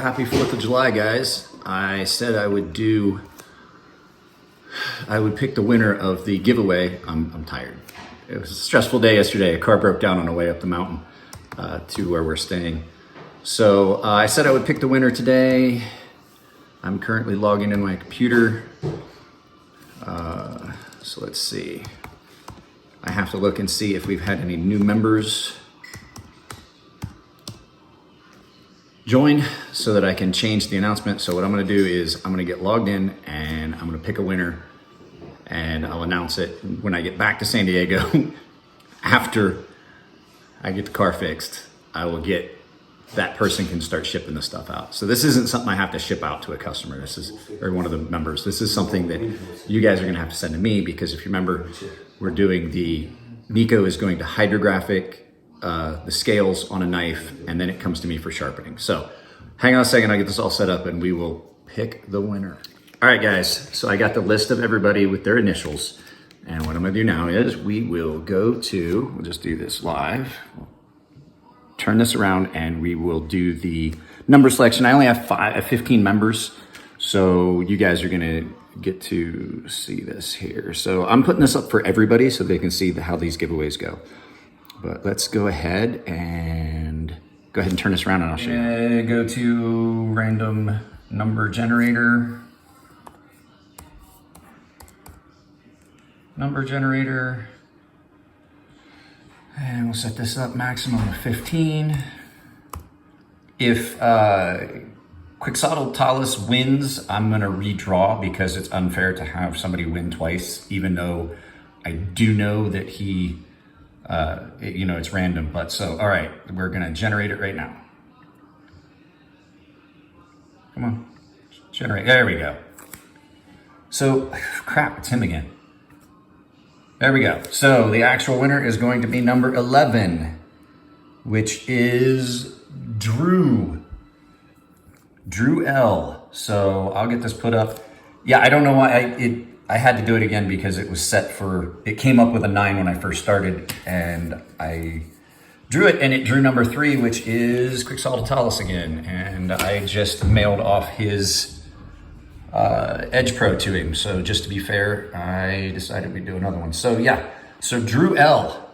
happy 4th of July, guys. I said I would pick the winner of the giveaway. I'm tired. It was a stressful day yesterday. A car broke down on the way up the mountain to where we're staying. So I said I would pick the winner today. I'm currently logging in my computer. So let's see. I have to look and see if we've had any new members join so that I can change the announcement. So what I'm gonna do is I'm gonna get logged in and I'm gonna pick a winner and I'll announce it when I get back to San Diego. After I get the car fixed, I will get, that person can start shipping the stuff out. So this isn't something I have to ship out to a customer. This is, or one of the members. This is something that you guys are gonna have to send to me, because if you remember, we're doing Nico is going to hydrographic the scales on a knife, and then it comes to me for sharpening. So hang on a second, I'll get this all set up and we will pick the winner. All right, guys, so I got the list of everybody with their initials. And what I'm gonna do now is we will go to, we'll just do this live. Turn this around and we will do the number selection. I only have 15 members, so you guys are gonna get to see this here. So I'm putting this up for everybody so they can see how these giveaways go. But let's go ahead and turn this around and I'll show you. Go to random number generator. And we'll set this up maximum of 15. If Quixotic wins, I'm gonna redraw because it's unfair to have somebody win twice, even though I do know that he, it's random. But so, all right, we're gonna generate it right now. Come on, generate, there we go. So, crap, it's him again. There we go. So the actual winner is going to be number 11, which is Drew L. So I'll get this put up. Yeah, I don't know why I had to do it again because it was set for, it came up with a 9 when I first started and I drew it and it drew number 3, which is Quixotic again. And I just mailed off his Edge Pro to him. So just to be fair, I decided we'd do another one. So yeah, so Drew L.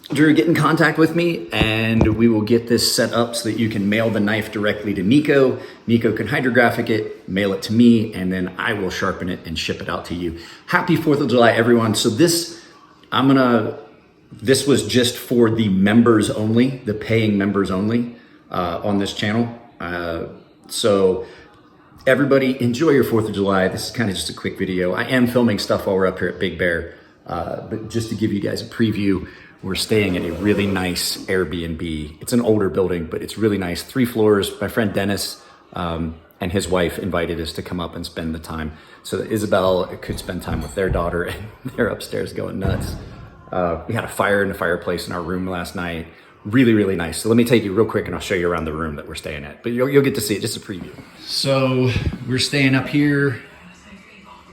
Drew, get in contact with me and we will get this set up so that you can mail the knife directly to Nico. Nico can hydrographic it, mail it to me, and then I will sharpen it and ship it out to you. Happy 4th of July, everyone. So this was just for the members only, the paying members only on this channel. So everybody enjoy your 4th of July. This is kind of just a quick video. I am filming stuff while we're up here at Big Bear, but just to give you guys a preview, we're staying at a really nice Airbnb. It's an older building, but it's really nice. 3 floors. My friend Dennis and his wife invited us to come up and spend the time so that Isabel could spend time with their daughter, and they're upstairs going nuts. We had a fire in the fireplace in our room last night. Really, really nice. So let me take you real quick and I'll show you around the room that we're staying at. But you'll get to see it, just a preview. So we're staying up here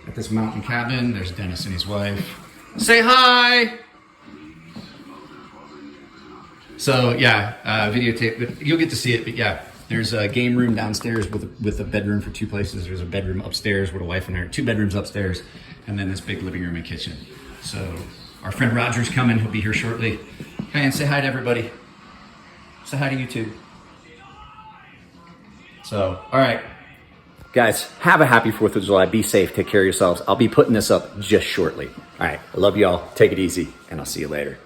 at this mountain cabin. There's Dennis and his wife. Say hi! So yeah, videotape, but you'll get to see it. But yeah, there's a game room downstairs with a bedroom for 2 places. There's a bedroom upstairs with a wife and her, 2 bedrooms upstairs, and then this big living room and kitchen. So our friend Roger's coming, he'll be here shortly. Hey, and say hi to everybody. Say hi to YouTube. So, all right. Guys, have a happy 4th of July. Be safe, take care of yourselves. I'll be putting this up just shortly. All right, I love y'all. Take it easy, and I'll see you later.